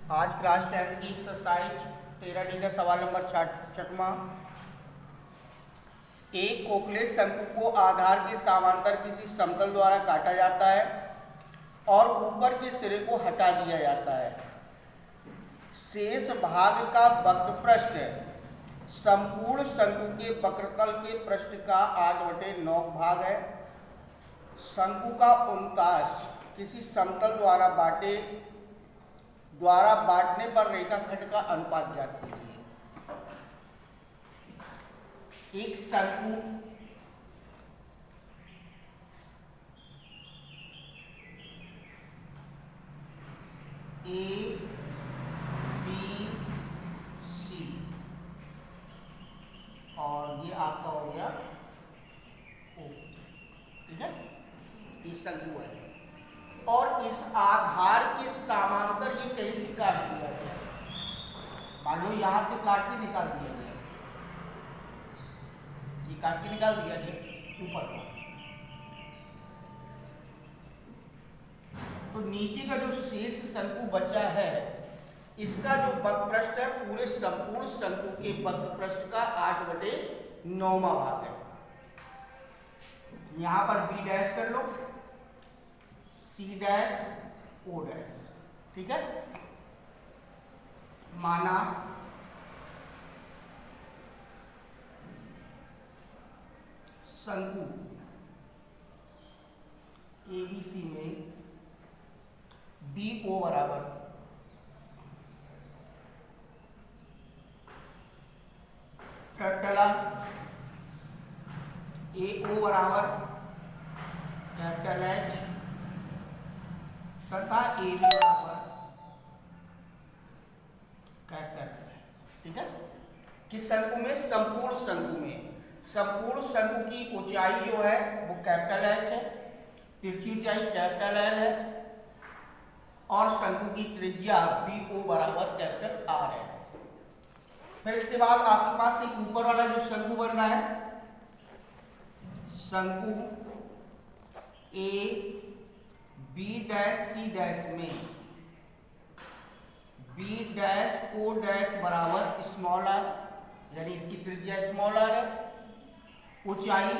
आज क्लास 10 की एक्सरसाइज 13 का सवाल नंबर 6वां। एक खोखले शंकु को आधार के समांतर किसी समतल द्वारा काटा जाता है और ऊपर के सिरे को हटा दिया जाता है। शेष भाग का वक्रपृष्ठ संपूर्ण शंकु के वक्रतल के पृष्ठ का 8/9 भाग है। शंकु का 49 किसी समतल द्वारा बांटने पर रेखाखंड का अनुपात ज्ञात कीजिए। एक शंकु ए बी सी और ये आपका हो गया ओ, ठीक है, ये शंकु है और इस आधार के समांतर ये कहीं से काट दिया गया। मान लो यहां से काट के निकाल दिया गया, ये काट के निकाल दिया गया ऊपर को, तो नीचे का जो शेष शंकु बचा है इसका जो वक्रपृष्ठ है पूरे संपूर्ण शंकु के वक्रपृष्ठ का 8/9 भाग है। यहां पर बी डैश कर लो, सी डैश, ओ डैश, ठीक है। माना शंकु एबीसी में बी ओ बराबर कैपिटल आर, ए ओ बराबर कैपिटल एच तथा ए बी बराबर कैपिटल, ठीक है। किस शंकु में? संपूर्ण शंकु में। संपूर्ण शंकु की ऊंचाई जो है वो कैपिटल एच है, तिरछी ऊंचाई कैपिटल एल है और शंकु की त्रिज्या बी ओ बराबर कैपिटल आर है। फिर इसके बाद आपके पास एक ऊपर वाला जो शंकु बन रहा है, शंकु A B dash C dash में बी डैश ओ डैश बराबर स्मॉल आर, यानी इसकी त्रिज्या स्मॉल आर है। ऊंचाई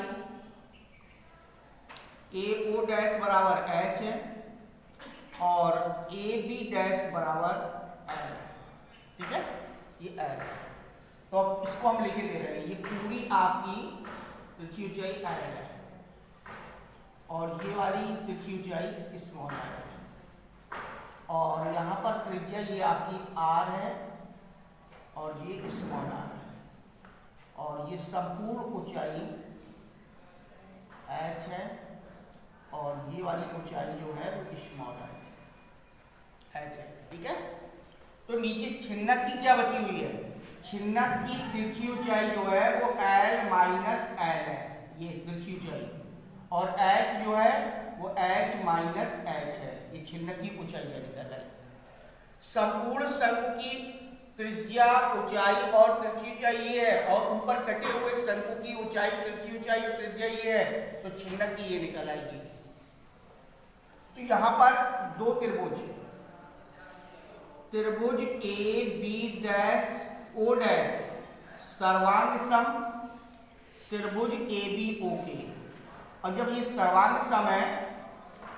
ए ओ डैश बराबर एच है और ए बी डैश बराबर एल, ठीक है, ये एल है। तो अब इसको हम लिख दे रहे हैं, ये पूरी आपकी तिरछी ऊंचाई एल है और ये वाली तिरछी ऊंचाई स्मॉल आर है और यहाँ पर त्रिज्या ये आपकी आर है और ये स्मॉल आर है और ये संपूर्ण ऊंचाई एच है और ये वाली ऊंचाई जो है वो स्मॉल आर एच है, ठीक है। तो नीचे छिन्नक की क्या बची हुई है? छिन्नक की तिरछी ऊंचाई जो है वो L माइनस एल है, ये तिरछी ऊंचाई, और H जो है वो H माइनस एच है, ये छिन्नक की ऊंचाई है निकल है। संपूर्ण शंकु की त्रिज्या ऊंचाई और तिरछी ऊंचाई ये है और ऊपर कटे हुए शंकु की ऊंचाई तिरछी ऊंचाई और त्रिज्या ये है, तो छिन्नक की ये निकल आएगी। तो यहां पर दो त्रिभुज A B dash O dash सर्वांग सम त्रिभुज ए बी ओ के, और जब ये सर्वांग सम है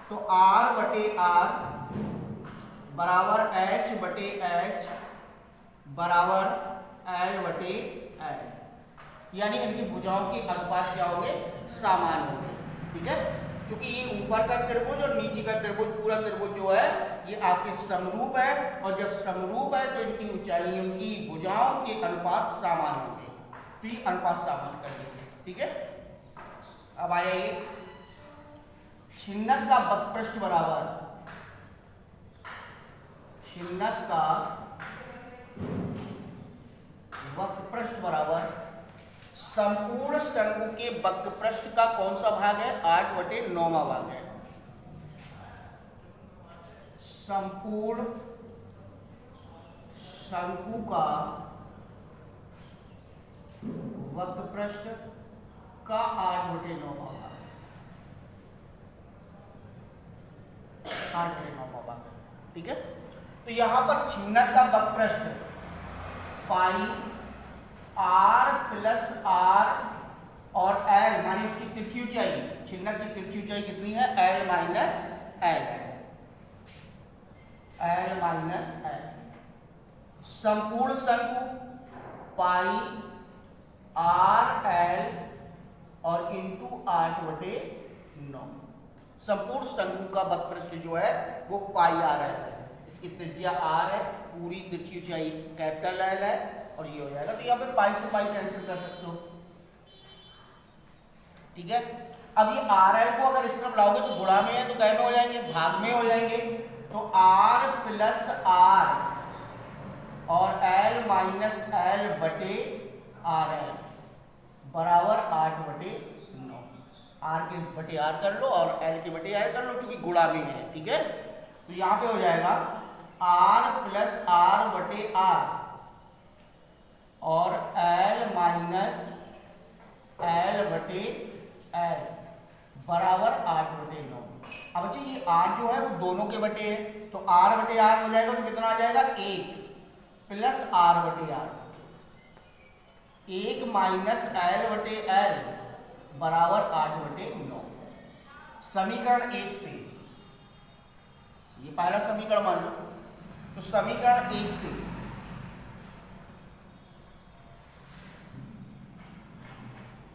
तो आर बटे आर बराबर एच बटे एच बराबर एल बटे एल, यानी इनकी भुजाओं के अनुपात क्या होंगे? समान होंगे, ठीक है। क्योंकि ये ऊपर का त्रिभुज और नीचे का त्रिभुज, पूरा त्रिभुज जो है ये आपके समरूप है और जब समरूप है तो इनकी ऊंचाई, उनकी भुजाओं के अनुपात समान होंगे, तो ये अनुपात समान कर देंगे, ठीक है। अब आया ये छिन्नक का वक्रपृष्ठ बराबर, छिन्नक का वक्रपृष्ठ बराबर संपूर्ण शंकु के वक्रपृष्ठ का कौन सा भाग है? 8/9 भाग है। संपूर्ण शंकु का वक्रपृष्ठ का 8/9 भाग है, 8/9 भाग, ठीक है। तो यहाँ पर छिन्नक का वक्रपृष्ठ पाई आर प्लस आर और एल माने इसकी तिरछी ऊंचाई, छिन्नक की तिरछी ऊंचाई कितनी है, L minus L, L minus L. संपूर्ण शंकु पाई आर एल और इंटू 8/9। संपूर्ण शंकु का वक्रपृष्ठ जो है वो पाई आर एल है, इसकी त्रिज्या आर है, पूरी तिरछी ऊंचाई कैपिटल एल है और ये हो जाएगा। तो यहाँ पे पाई से पाई कैंसिल कर सकते हो, ठीक है। अब ये आर एल को अगर इस तरफ लाओगे तो गुणा में है तो क्या में हो जाएंगे, भाग में हो जाएंगे। तो आर प्लस आर और एल माइनस एल बटे आर एल बराबर 8/9। आर के बटे आर कर लो और एल के बटे एल कर लो, चूंकि गुणा में है, ठीक है। तो यहाँ पे हो जाएगा आर प्लस आर बटे आर और एल माइनस एल बटे एल बराबर 8/9। अब बच्चे ये आर जो है वो दोनों के बटे है, तो आर बटे आर हो जाएगा तो कितना आ जाएगा, 1 प्लस आर बटे आर, 1 माइनस एल बटे एल बराबर 8/9। समीकरण 1 से ये पहला समीकरण मान लो, तो समीकरण 1 से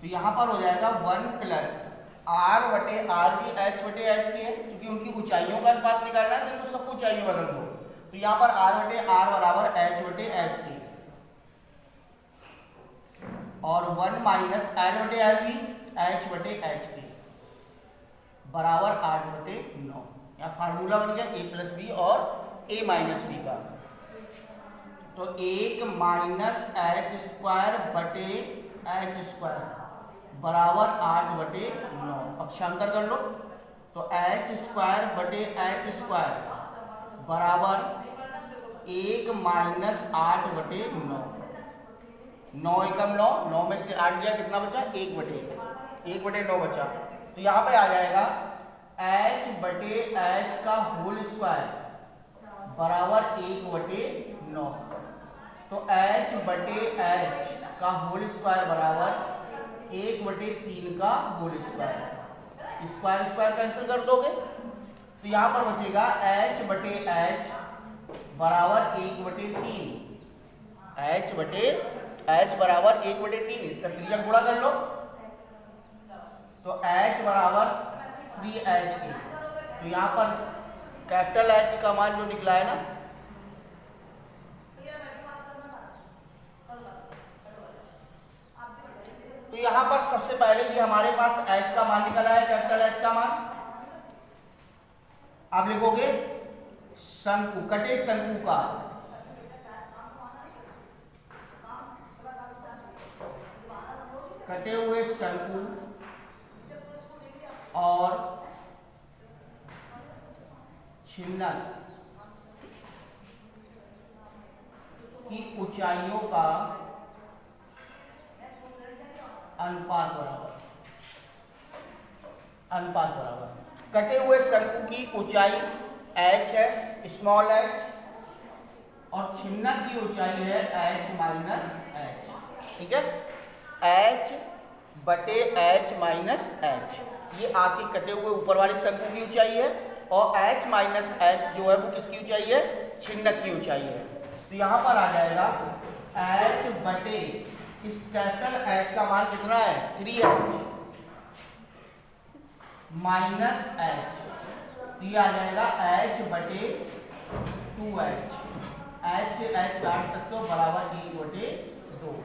तो यहां पर हो जाएगा 1 प्लस आर बटे आर भी एच बटे एच की है, क्योंकि उनकी ऊंचाइयों का अनुपात निकालना है तो इनको सबको ऊंचाई में बदल दो। तो यहां पर आर बटे आर बराबर एच बटे एच की और 1 माइनस एल बटे एल भी एच बटे एच की बराबर 8/9। यहाँ फार्मूला बन गया ए प्लस बी और ए माइनस बी का। तो 1 माइनस एच स्क्वायर बटे एच स्क्वायर बराबर 8/9। पक्षांतर कर लो, तो एच स्क्वायर बटे एच स्क्वायर बराबर 1 माइनस 8/9। 9 एकम 9, 9 में से 8 गया, कितना बचा, 1/9 बचा। तो यहाँ पे आ जाएगा एच बटे एच का होल स्क्वायर बराबर 1/9। तो एच बटे एच का होल स्क्वायर बराबर 1/3 का whole square. Square square cancel कर दोगे तो यहाँ पर बचेगा एच बटे एच बराबर 1/3, एच बटे एच बराबर 1/3, इसका त्रिज्या गुणा कर लो तो एच बराबर 3h की। तो यहाँ पर कैपिटल एच का मान जो निकला है ना, तो यहाँ पर सबसे पहले ये हमारे पास h का मान निकला है, कैपिटल H का मान। आप लिखोगे शंकु, कटे शंकु का कटे हुए शंकु और छिन्नक की ऊंचाइयों का अनुपात बराबर। कटे हुए शंकु की ऊंचाई h है, स्मॉल h, और छिन्नक की ऊंचाई है h माइनस h, ठीक है। h बटे h माइनस h, ये आपकी कटे हुए ऊपर वाले शंकु की ऊंचाई है, और h माइनस h जो है वो किसकी ऊंचाई है, छिन्नक की ऊंचाई है। तो यहाँ पर आ जाएगा h बटे इस कैपिटल H का मान कितना है, 3h माइनस h, तो ये आ जाएगा h बटे 2h, h से h काट सकते हो बराबर 1/2।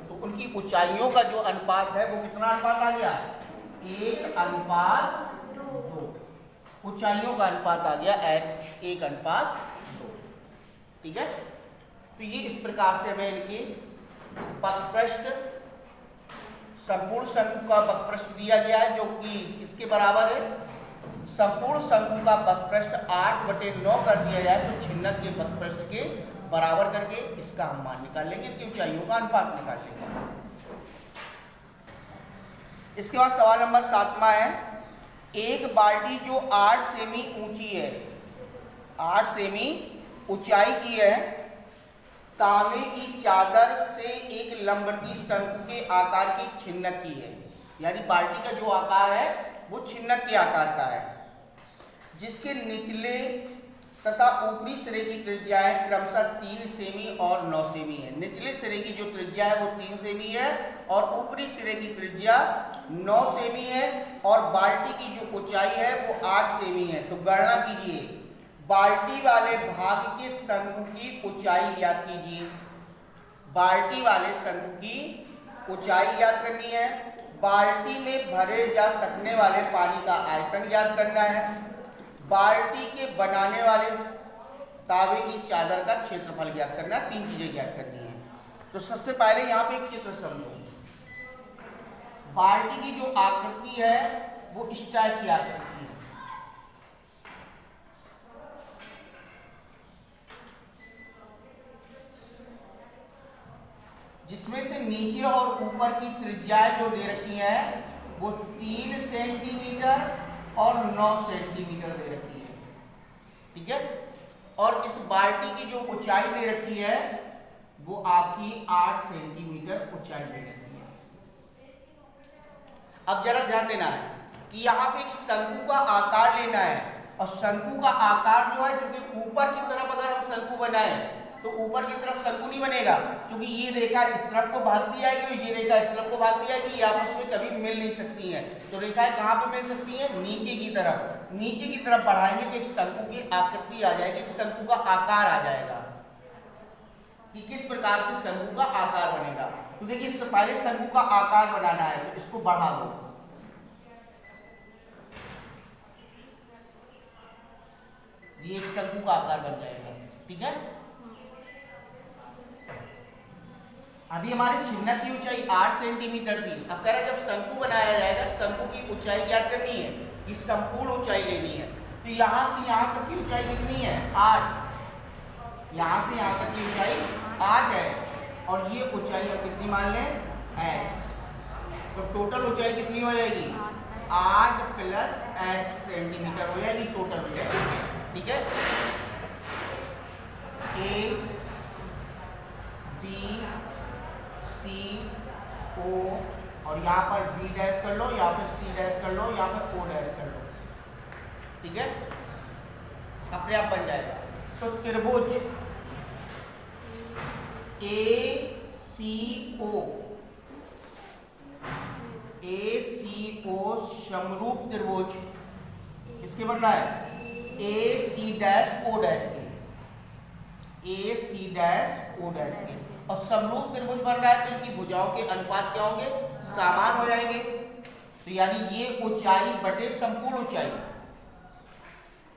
तो उनकी ऊंचाइयों का जो अनुपात है वो कितना अनुपात आ गया, 1:2। ऊंचाइयों का अनुपात आ गया h 1:2, ठीक है। तो ये इस प्रकार से हमें इनकी वक्रपृष्ठ, संपूर्ण शंकु का वक्रपृष्ठ दिया गया है, जो कि किसके बराबर है, संपूर्ण शंकु का वक्रपृष्ठ 8/9 कर दिया जाए तो छिन्नक के वक्रपृष्ठ के बराबर करके इसका हम मान निकाल लेंगे, इनकी ऊंचाइयों का अनुपात निकाल लेंगे। इसके बाद सवाल नंबर 7वां है, एक बाल्टी जो 8 सेमी ऊंची है, 8 सेमी ऊंचाई की है, तांबे की चादर से एक लंबवती शंकु के आकार की छिन्नक की है। यानी बाल्टी का जो आकार है वो छिन्नक के आकार का है, जिसके निचले तथा ऊपरी सिरे की त्रिज्याएं क्रमशः 3 सेमी और 9 सेमी है। निचले सिरे की जो त्रिज्या है वो 3 सेमी है और ऊपरी सिरे की त्रिज्या 9 सेमी है और बाल्टी की जो ऊंचाई है वो 8 सेमी है। तो गणना कीजिए, बाल्टी वाले भाग के शंकु की ऊंचाई ज्ञात कीजिए। बाल्टी वाले शंकु की ऊंचाई ज्ञात करनी है। बाल्टी में भरे जा सकने वाले पानी का आयतन ज्ञात करना है। बाल्टी के बनाने वाले तांबे की चादर का क्षेत्रफल ज्ञात करना है। 3 चीजें ज्ञात करनी है। तो सबसे पहले यहाँ पे एक चित्र समझो। बाल्टी की जो आकृति है वो इस टाइप की आकृति है। जिसमें से नीचे और ऊपर की त्रिज्याएं जो दे रखी हैं वो 3 सेंटीमीटर और 9 सेंटीमीटर दे रखी है। ठीक है। और इस बाल्टी की जो ऊंचाई दे रखी है वो आपकी 8 सेंटीमीटर ऊंचाई दे रखी है। अब जरा ध्यान देना है कि यहाँ पे एक शंकु का आकार लेना है और शंकु का आकार जो है, क्योंकि ऊपर की तरफ अगर हम शंकु बनाए तो ऊपर की तरफ शंकु नहीं बनेगा, क्योंकि ये रेखा इस तरफ को भागती जाएगी और ये रेखा इस तरफ को भागती जाएगी, ये आपस में कभी मिल नहीं सकती हैं। तो रेखाएं कहाँ पे मिल सकती हैं? नीचे की तरफ। नीचे की तरफ बढ़ाएंगे तो एक शंकु की आकृति आ जाएगी, एक शंकु का आकार आ जाएगा कि किस प्रकार से शंकु का आकार बनेगा। तो देखिए, इससे पहले शंकु का आकार बनाना है तो इसको बढ़ा दो। ये एक शंकु का आकार बन जाएगा। ठीक है। अभी हमारे छिन्नक की ऊंचाई 8 सेंटीमीटर थी। अब कह रहे जब शंकु बनाया जाएगा, शंकु की ऊंचाई क्या करनी है? कि संपूर्ण ऊंचाई लेनी है। तो यहां से यहां तक की ऊंचाई कितनी है? 8। यहां से यहां तक की ऊंचाई 8 है और ये ऊंचाई हम कितनी मान लें? x। तो टोटल ऊंचाई कितनी हो जाएगी? 8 प्लस x सेंटीमीटर हो जाएगी टोटल ऊंचाई। ठीक है। A B C O और यहाँ पर B डैश कर लो, यहाँ पर C डैश कर लो, यहाँ पर O डैश कर लो। ठीक है। अपने आप बन जाएगा। तो त्रिभुज ACO समरूप त्रिभुज किसके बन रहा है? AC डैश O डैश के। AC डैश O डैश के। और समरूप त्रिभुज बन रहा है तो इनकी भुजाओं के अनुपात क्या होंगे? समान हो जाएंगे। तो यानी ये ऊंचाई बटे संपूर्ण ऊंचाई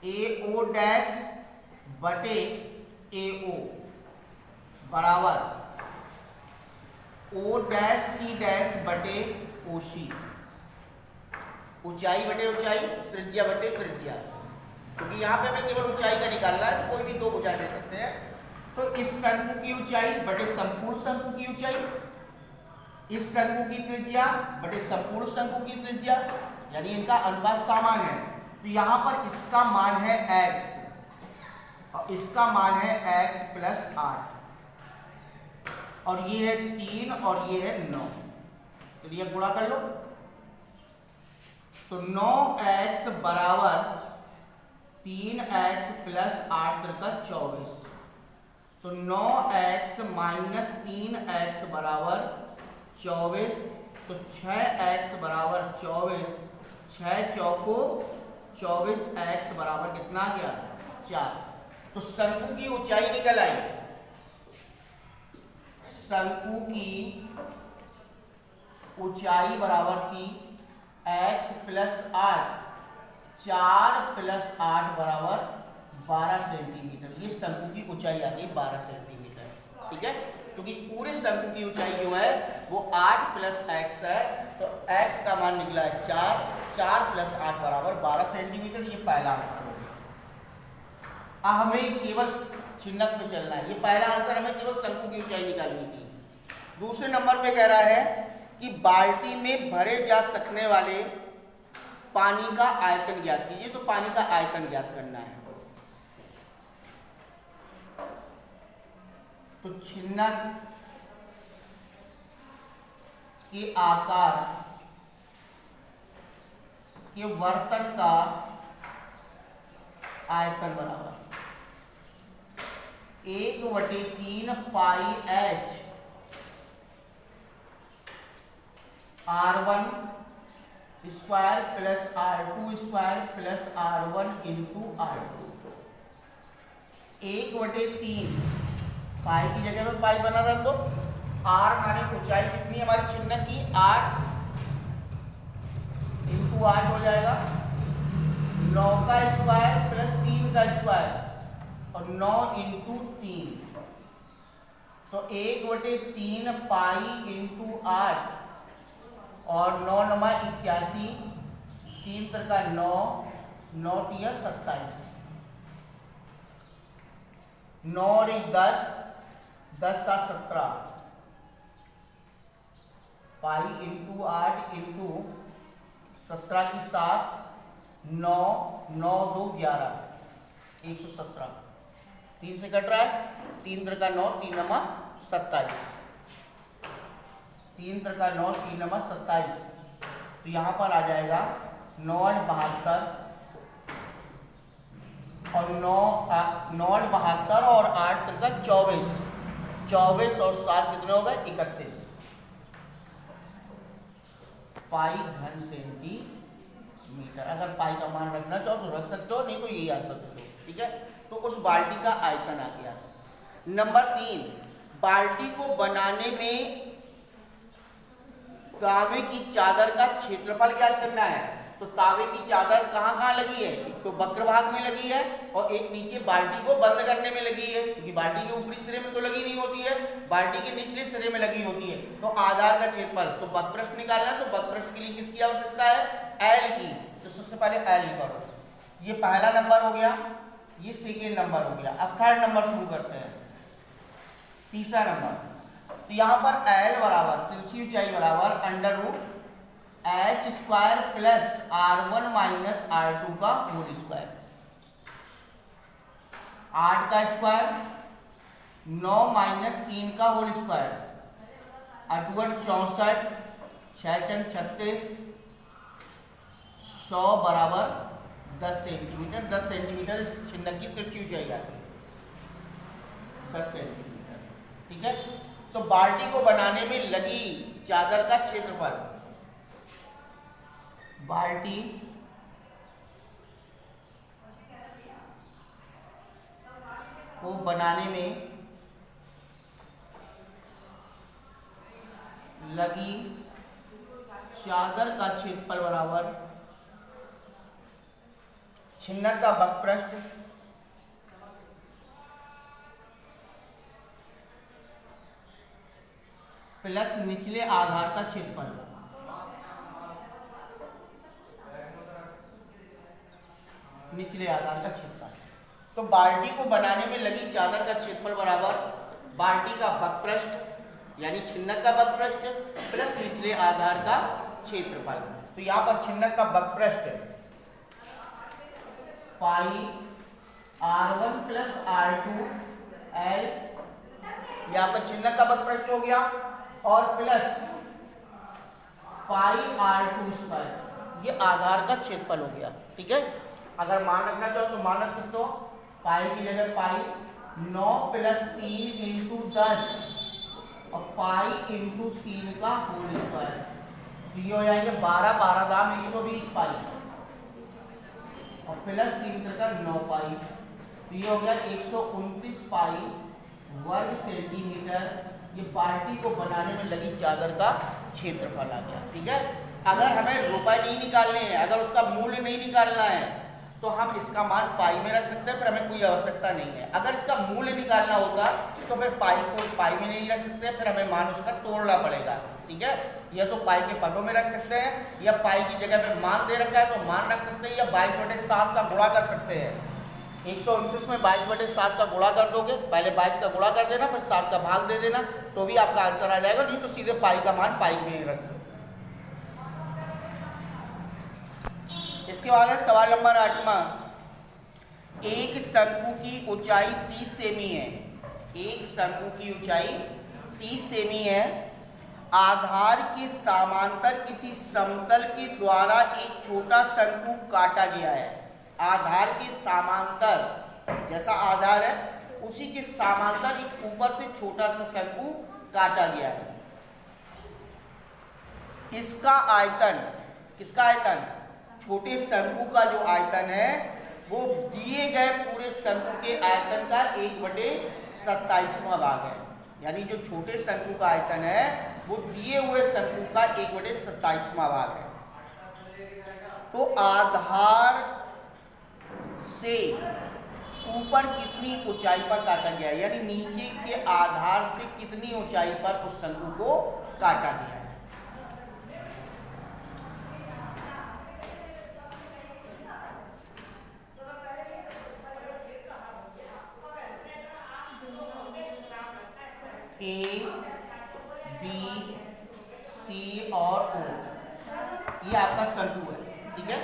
AO डैश बटे AO बराबर O डैश C डैश बटे OC। ऊंचाई बटे ऊंचाई, त्रिज्या बटे त्रिज्या, क्योंकि यहाँ पे हमें केवल ऊंचाई का निकालना है। कोई भी 2 भुजाएं ले सकते हैं। तो इस शंकु की ऊंचाई बटे संपूर्ण शंकु की ऊंचाई, इस शंकु की त्रिज्या बटे संपूर्ण शंकु की त्रिज्या, यानी इनका अनुपात समान है। तो यहां पर इसका मान है x और इसका मान है x प्लस 8 और ये है 3 और ये है 9। तो ये गुणा कर लो। तो 9x बराबर 3x प्लस 8 त्रिका 24। तो 9x माइनस 3x बराबर 24। तो 6x बराबर 24, 6 चौको 24x बराबर कितना आ गया? 4। तो शंकु की ऊंचाई निकल आई। शंकु की ऊंचाई बराबर थी x प्लस 8, 4 प्लस 8 बराबर 12 सेंटीमीटर। ये शंकु की ऊंचाई आ गई 12 सेंटीमीटर। ठीक है। क्योंकि इस पूरे शंकु की ऊंचाई जो है वो 8 प्लस x है, तो x का मान निकला है 4, 4 प्लस 8 बराबर 12 सेंटीमीटर। ये पहला आंसर हो गया। हमें केवल छिन्नक में चलना है। ये पहला आंसर हमें केवल शंकु की ऊंचाई निकालनी थी। दूसरे नंबर पे कह रहा है कि बाल्टी में भरे जा सकने वाले पानी का आयतन ज्ञात कीजिए। तो पानी का आयतन ज्ञात करना है। तो छिन्नक के आकार के वर्तन का आयतन बराबर 1/3 पाई h R1 square plus R2 square plus R1 into R2। 1/3 पाई की जगह में पाई बना रख दो। R माने ऊंचाई कितनी है हमारी छिन्नक की 8 इंटू 8 हो जाएगा 9 का स्क्वायर प्लस 3 का स्क्वायर और 9 इंटू 3, तो 1/3 पाई इंटू 8 और 9 9 81, 3 का 9, 9 तिया 27, 9 और 1 10, 10 7 17 पाई इंटू 8 इंटू 17 की 7, 9 9 2 11, 117, 3 से कट रहा है, 3 का 9, 3 9 27, 3 का 9, 3 9 27, तो यहाँ पर आ जाएगा 9 8 72 और 9 8 72 और 8 का 24, 24 और 7 कितने हो गए 31 पाई घन सेंटीमीटर। अगर पाई का मान रखना चाहो तो रख सकते हो, नहीं तो यही आंसर दो। ठीक है, तो उस बाल्टी का आयतन आ गया। नंबर 3, बाल्टी को बनाने में तांबे की चादर का क्षेत्रफल ज्ञात करना है। तो तांबे की चादर कहाँ कहाँ लगी है, एक तो वक्र भाग में लगी है और एक नीचे बाल्टी को बंद करने में लगी है, क्योंकि बाल्टी के ऊपरी सिरे में तो लगी नहीं होती है, बाल्टी के निचले सिरे में लगी होती है। तो आधार का क्षेत्रफल, तो वक्रपृष्ठ निकालना, तो वक्रपृष्ठ के लिए किसकी आवश्यकता है, एल की। तो सबसे पहले एल निकालो। ये पहला नंबर हो गया, ये सेकेंड नंबर हो गया। अब थर्ड नंबर शुरू करते हैं, तीसरा नंबर। तो यहाँ पर एल बराबर तिरछी ऊंचाई बराबर √h square plus R1 minus R2 का होल स्क्वायर। 8 का स्क्वायर 9 माइनस 3 का होल स्क्वायर, 8 64, 6 36, 100 बराबर 10 सेंटीमीटर। 10 सेंटीमीटर इस छिन्नक की तिरछी ऊंचाई आती है, 10 सेंटीमीटर। ठीक है, तो बाल्टी को बनाने में लगी चादर का क्षेत्रफल, बाल्टी को बनाने में लगी चादर का क्षेत्रफल बराबर छिन्नक का वक्रपृष्ठ प्लस निचले आधार का क्षेत्रफल। निचले आधार का क्षेत्रफल, तो बाल्टी को बनाने में लगी चादर का क्षेत्रफल बराबर बाल्टी का वक्रपृष्ठ यानी छिन्नक का वक्रपृष्ठ प्लस निचले आधार का क्षेत्रफल। तो यहाँ पर छिन्नक का वक्रपृष्ठ पाई R1 प्लस R2 L, यहाँ पर छिन्नक का वक्रपृष्ठ हो गया, और प्लस पाई R2 स्क्वायर, ये आधार का क्षेत्रफल हो गया। ठीक है, अगर मान रखना चाहो तो मान रख सकते हो, पाई की जगह पाई 9 प्लस 3 इंटू 10 और पाई इंटू 3 का होल स्क्वायर, तो ये हो जाएंगे 12 12 दाम 120 पाई और प्लस 3 का 9 पाई, तो ये हो गया 129 पाई वर्ग सेंटीमीटर। ये बाल्टी को बनाने में लगी चादर का क्षेत्रफल आ गया। ठीक है, अगर हमें रुपए नहीं निकालने हैं, अगर उसका मूल्य नहीं निकालना है, तो हम इसका मान पाई में रख सकते हैं, पर हमें कोई आवश्यकता नहीं है। अगर इसका मूल्य निकालना होगा तो फिर पाई को पाई में नहीं रख सकते, फिर हमें मान उसका तोड़ना पड़ेगा। ठीक है, या तो पाई के पदों में रख सकते हैं, या पाई की जगह पे मान दे रखा है तो मान रख सकते हैं, या 22/7 का गुणा कर सकते हैं। 129 में 22/7 का गुणा कर दोगे, पहले 22 का गुणा कर देना, फिर 7 का भाग दे देना, तो भी आपका आंसर आ जाएगा। नहीं तो सीधे पाई का मान पाई में रख दो। इसके बाद है सवाल नंबर 8वां। एक शंकु की ऊंचाई 30 सेमी है एक शंकु की ऊंचाई 30 सेमी है। आधार के समांतर किसी समतल के द्वारा एक छोटा शंकु काटा गया है। आधार के समांतर, जैसा आधार है उसी के समांतर एक ऊपर से छोटा सा शंकु काटा गया है। इसका आयतन, किसका आयतन? छोटे शंकु का जो आयतन है वो दिए गए पूरे शंकु के आयतन का 1/27वां भाग है। यानी जो छोटे शंकु का आयतन है वो दिए हुए शंकु का 1/27वां भाग है। तो आधार से ऊपर कितनी ऊंचाई पर काटा गया है, यानी नीचे के आधार से कितनी ऊंचाई पर उस शंकु को काटा गया है। ए, बी, सी और ओ, ये आपका शंकु है, ठीक है।